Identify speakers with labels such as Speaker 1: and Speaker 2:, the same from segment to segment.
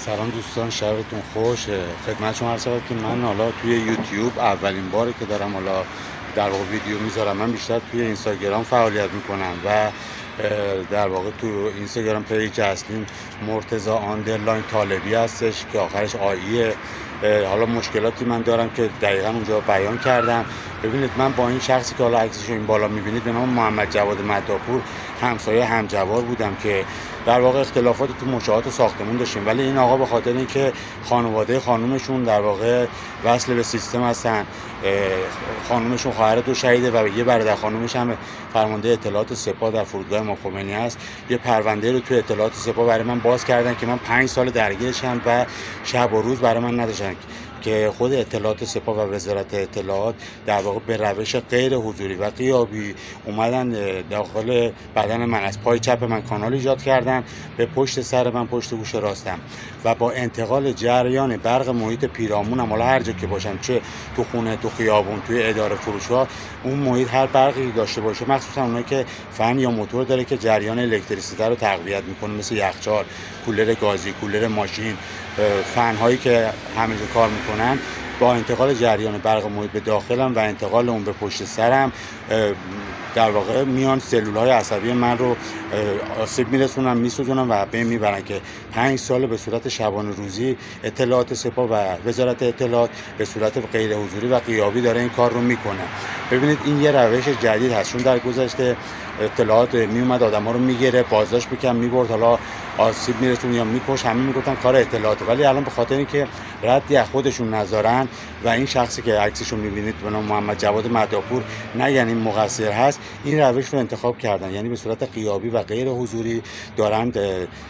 Speaker 1: سلام دوستان، شبتون خوش. خدمت شما عرض شود که من حالا توی یوتیوب اولین باره که دارم حالا در واقع ویدیو میذارم. من بیشتر توی اینستاگرام فعالیت میکنم و در واقع تو اینستاگرام پیج اصلیم مرتضی آندرلاین طالبی هستش که آخرش آییه. حالا مشکلاتی من دارم که دقیقا اونجا بیان کردم. ببینید، من با این شخصی که حالا عکسش این بالا میبینید به نام محمد جواد مداپور همسایه همجوار بودم که در واقع اختلافات تو منشآت و ساختمون داشتیم، ولی این آقا به خاطر اینکه خانواده خانومشون در واقع وصل به سیستم هستن، خانومشون خواهر دو شهیده و یه برادر خانومش هم فرمانده اطلاعات سپاه در فرودگاه امام خمینی است، یه پرونده رو تو اطلاعات سپاه برای من باز کردن که من 5 سال درگیرشم و شب و روز برای من نداشتن که خود اطلاعات سپاه و وزارت اطلاعات در واقع به روش غیر حضوری و غیابی اومدن داخل بدن من، از پای چپ من کانال ایجاد کردن، به پشت سر من، پشت گوش راستم، و با انتقال جریان برق محیط پیرامونم، حالا هر جا که باشم، چه تو خونه، تو خیابون، توی اداره، فروشگاه، اون محیط هر برقی داشته باشه، مخصوصا اونایی که فن یا موتور داره که جریان الکتریسیته رو تقویت میکنه، مثل یخچال، کولر گازی، کولر ماشین، فن هایی که همه جا کار میکنن، با انتقال جریان برق محیط به داخلم و انتقال اون به پشت سرم در واقع میان سلول های عصبی من رو آسیب میرسونن، میسوزونن و بین میبرن که 5 سال به صورت شبانه روزی اطلاعات سپاه و وزارت اطلاعات به صورت غیر حضوری و غیابی داره این کار رو میکنه. ببینید، این یه روش جدید هست، چون در گذشته اطلاعات میومد آدما رو میگیره، بازداشت میکرد، میبرد، حالا آسیب میرسون یا میکش، همه میگفتن کار اطلاعاته، ولی الان به خاطر اینکه ردی از خودشون نذارن و این شخصی که عکسشو میبینید به نام محمد جواد مداپور نگن این مقصر هست، این روش رو انتخاب کردن، یعنی به صورت غیابی و غیر حضوری دارند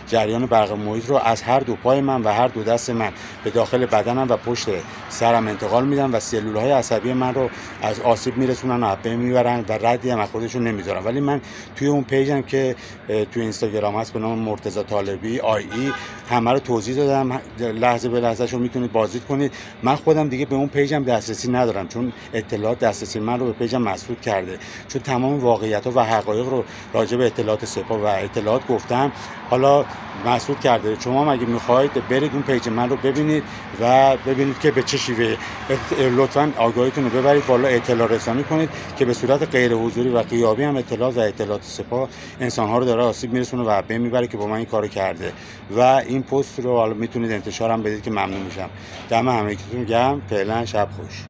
Speaker 1: جریان برق محیط رو از هر دو پای من و هر دو دست من به داخل بدنم و پشت سرم انتقال میدن و سلول‌های عصبی من رو از آسیب میرسونن و بین میبرن و ردی هم از خودشون نمیذارن. ولی من توی اون پیجم که توی اینستاگرام هست به نام مرتضی طالبی آیی همه رو توضیح دادم، لحظه به لحظه شو میتونید بازدید کنید. من خودم دیگه به اون پیجم دسترسی ندارم، چون اطلاعات دسترسی من رو به پیجم مسدود کرده، چون تمام واقعیت‌ها و حقایق رو راجع به اطلاعات سپاه و اطلاعات گفتم، حالا مسدود کرده. شما اگه میخواید برید اون پیج من رو ببینید و ببینید که به چه شیوه، لطفاً آگاهیتون رو ببرید بالا، اطلاع رسانی کنید که به صورت غیر حضوری و غیابی هم اطلاعات و اطلاعات سپاه انسان‌ها رو داره آسیب میرسونه و بین میبره که با من این کارو کرده. و این پست رو حالا میتونید انتشارم بدید که ممنون میشم. دم همگیتون گرم. فعلا شب خوش.